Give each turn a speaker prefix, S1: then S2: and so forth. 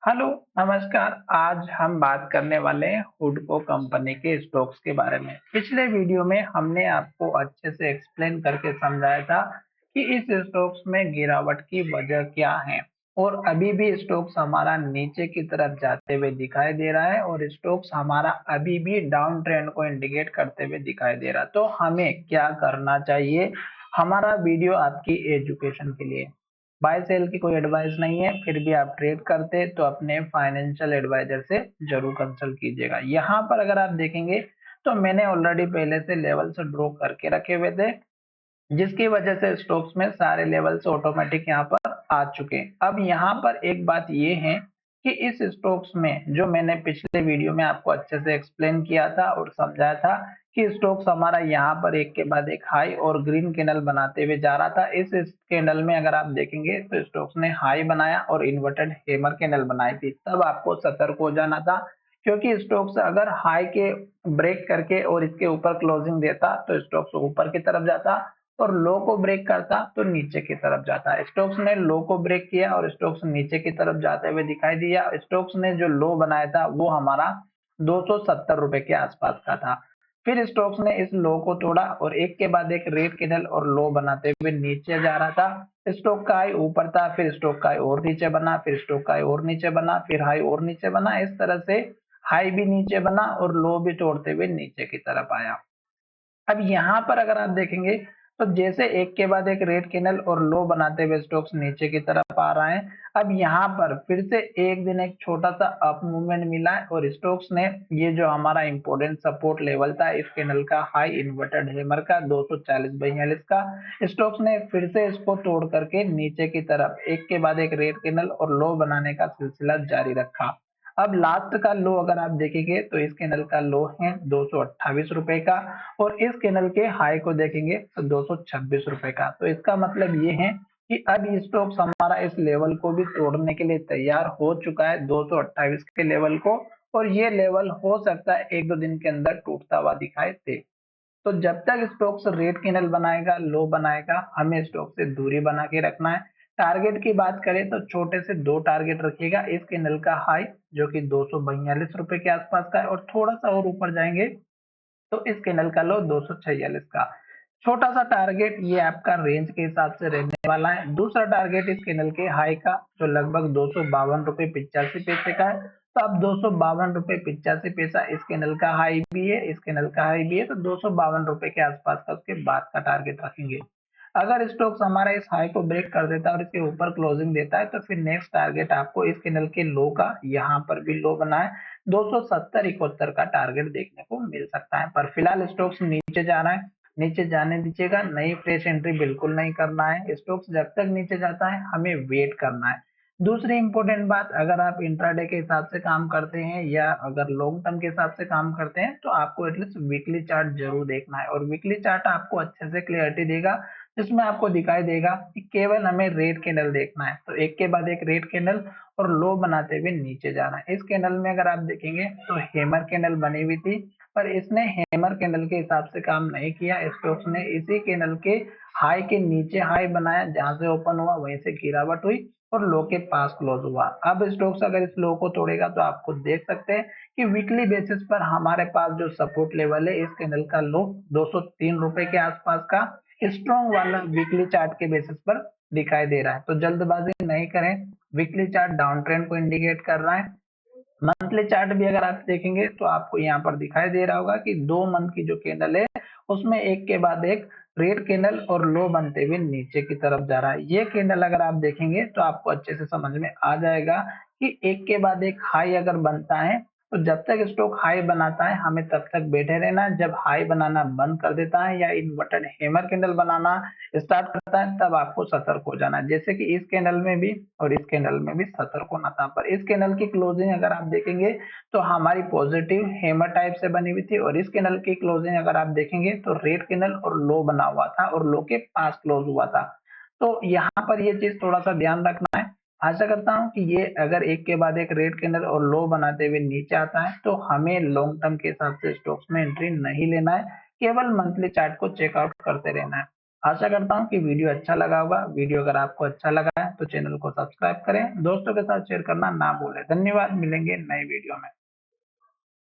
S1: Hello, नमस्कार। आज हम बात करने वाले हैं हुडको कंपनी के स्टॉक्स के बारे में। पिछले वीडियो में हमने आपको अच्छे से एक्सप्लेन करके समझाया था कि इस स्टॉक्स में गिरावट की वजह क्या है और अभी भी स्टॉक्स हमारा नीचे की तरफ जाते हुए दिखाई दे रहा है और स्टॉक्स हमारा अभी भी डाउन ट्रेंड को इंडिकेट करते हुए दिखाई दे रहा है। तो हमें क्या करना चाहिए? हमारा वीडियो आपकी एजुकेशन के लिए। बाय सेल की कोई एडवाइस नहीं है, फिर भी आप ट्रेड करते तो अपने फाइनेंशियल एडवाइजर से जरूर कंसल्ट कीजिएगा। यहाँ पर अगर आप देखेंगे तो मैंने ऑलरेडी पहले से लेवल से ड्रॉ करके रखे हुए थे, जिसकी वजह से स्टॉक्स में सारे लेवल्स ऑटोमेटिक यहाँ पर आ चुके हैं। अब यहाँ पर एक बात ये है कि इस स्टॉक्स में जो मैंने पिछले वीडियो में आपको अच्छे से एक्सप्लेन किया था और समझाया था कि स्टॉक्स हमारा यहाँ पर एक के बाद एक हाई और ग्रीन कैंडल बनाते हुए जा रहा था। इस कैंडल में अगर आप देखेंगे तो स्टॉक्स ने हाई बनाया और इन्वर्टेड हैमर कैंडल बनाई थी, तब आपको सतर्क हो जाना था, क्योंकि स्टॉक्स अगर हाई के ब्रेक करके और इसके ऊपर क्लोजिंग देता तो स्टॉक्स ऊपर की तरफ जाता और लो को ब्रेक करता तो नीचे की तरफ जाता है। स्टोक्स ने लो को ब्रेक किया और स्टोक्स नीचे की तरफ जाते हुए दिखाई दिया। स्टोक्स ने जो लो बनाया था वो हमारा 270 रुपए के आसपास का था। फिर स्टोक्स ने इस लो को तोड़ा और एक के बाद एक रेड कैंडल और लो बनाते हुए नीचे जा रहा था। स्टॉक का हाई ऊपर था, फिर स्टॉक का हाई और नीचे बना, फिर स्टॉक का हाई और नीचे बना, फिर हाई और नीचे बना। इस तरह से हाई भी नीचे बना और लो भी तोड़ते हुए नीचे की तरफ आया। अब यहाँ पर अगर आप देखेंगे तो जैसे एक के बाद एक रेड कैंडल और लो बनाते हुए स्टॉक्स नीचे की तरफ आ रहा है। अब यहाँ पर फिर से एक दिन एक छोटा सा अप मूवमेंट मिला है और स्टॉक्स ने ये जो हमारा इंपॉर्टेंट सपोर्ट लेवल था इस कैंडल का हाई इन्वर्टेड हैमर का 240-42 का, स्टॉक्स ने फिर से इसको तोड़ करके नीचे की तरफ एक के बाद एक रेड कैंडल और लो बनाने का सिलसिला जारी रखा। अब लास्ट का लो अगर आप देखेंगे तो इस कैंडल का लो है 228 रुपए का और इस कैंडल के हाई को देखेंगे तो 226 रुपए का। तो इसका मतलब ये है कि अब स्टॉक्स हमारा इस लेवल को भी तोड़ने के लिए तैयार हो चुका है, 228 के लेवल को, और ये लेवल हो सकता है एक दो दिन के अंदर टूटता हुआ दिखाई दे। तो जब तक स्टॉक्स रेड कैंडल बनाएगा, लो बनाएगा, हमें स्टॉक से दूरी बना के रखना है। टारगेट की बात करें तो छोटे से दो टारगेट रखिएगा। इस कैंडल का हाई जो कि 242 रुपए के आसपास का है और थोड़ा सा और ऊपर जाएंगे तो इस कैंडल का लो 246 का। छोटा सा टारगेट ये आपका रेंज के हिसाब से रहने वाला है। दूसरा टारगेट इस कैंडल के हाई का जो लगभग 252 रुपए 85 पैसे का है। तो अब 252 रुपए 85 पैसा इस कैंडल का हाई भी है, इस कैंडल का हाई भी है, तो 252 रुपए के आसपास का उसके बाद का टारगेट रखेंगे। अगर स्टॉक्स हमारा इस हाई को ब्रेक कर देता है और इसके ऊपर क्लोजिंग देता है तो फिर नेक्स्ट टारगेट आपको इस कैंडल के लो का, यहाँ पर भी लो बना है, 270-71 का टारगेट देखने को मिल सकता है। पर फिलहाल स्टॉक्स नीचे जा रहा है, नीचे जाने दीजिएगा, नई फ्रेश एंट्री बिल्कुल नहीं करना है। स्टॉक्स जब तक नीचे जाता है हमें वेट करना है। दूसरी इंपॉर्टेंट बात, अगर आप इंट्राडे के हिसाब से काम करते हैं या अगर लॉन्ग टर्म के हिसाब से काम करते हैं तो आपको एटलीस्ट वीकली चार्ट जरूर देखना है और वीकली चार्ट आपको अच्छे से क्लियरिटी देगा, जिसमें आपको दिखाई देगा कि केवल हमें रेड कैंडल देखना है। तो एक के बाद एक रेड कैंडल और लो बनाते हुए नीचे जाना है। इस कैंडल में अगर आप देखेंगे तो हैमर कैंडल बनी हुई थी, पर इसने हैमर कैंडल के हिसाब से काम नहीं किया। स्टॉक्स ने इसी कैंडल के हाई के नीचे हाई बनाया, जहां से ओपन हुआ वहीं से गिरावट हुई और लो के पास क्लोज हुआ। अब स्टॉक्स अगर इस लो को तोड़ेगा तो आपको देख सकते हैं कि वीकली बेसिस पर हमारे पास जो सपोर्ट लेवल है इस कैंडल का लो 203 रुपए के आसपास का स्ट्रॉन्ग वाला वीकली चार्ट के बेसिस पर दिखाई दे रहा है। तो जल्दबाजी नहीं करें, वीकली चार्ट डाउन ट्रेंड को इंडिकेट कर रहा है। मंथली चार्ट भी अगर आप देखेंगे तो आपको यहाँ पर दिखाई दे रहा होगा कि 2 मंथ की जो कैंडल है उसमें एक के बाद एक रेड कैंडल और लो बनते हुए नीचे की तरफ जा रहा है। ये कैंडल अगर आप देखेंगे तो आपको अच्छे से समझ में आ जाएगा कि एक के बाद एक हाई अगर बनता है तो जब तक स्टॉक हाई बनाता है हमें तब तक बैठे रहना है। जब हाई बनाना बंद कर देता है या इन्वर्टेड हैमर कैंडल बनाना स्टार्ट करता है तब आपको सतर्क हो जाना है। जैसे कि इस कैंडल में भी और इस कैंडल में भी सतर्क होना था। पर इस कैंडल की क्लोजिंग अगर आप देखेंगे तो हमारी पॉजिटिव हैमर टाइप से बनी हुई थी और इस कैंडल की क्लोजिंग अगर आप देखेंगे तो रेड कैंडल और लो बना हुआ था और लो के पास क्लोज हुआ था। तो यहाँ पर ये चीज थोड़ा सा ध्यान रखना है। आशा करता हूँ कि ये अगर एक के बाद एक रेड कैंडल और लो बनाते हुए नीचे आता है तो हमें लॉन्ग टर्म के हिसाब से स्टॉक्स में एंट्री नहीं लेना है, केवल मंथली चार्ट को चेकआउट करते रहना है। आशा करता हूँ कि वीडियो अच्छा लगा होगा। वीडियो अगर आपको अच्छा लगा है तो चैनल को सब्सक्राइब करें, दोस्तों के साथ शेयर करना ना भूलें। धन्यवाद, मिलेंगे नए वीडियो में।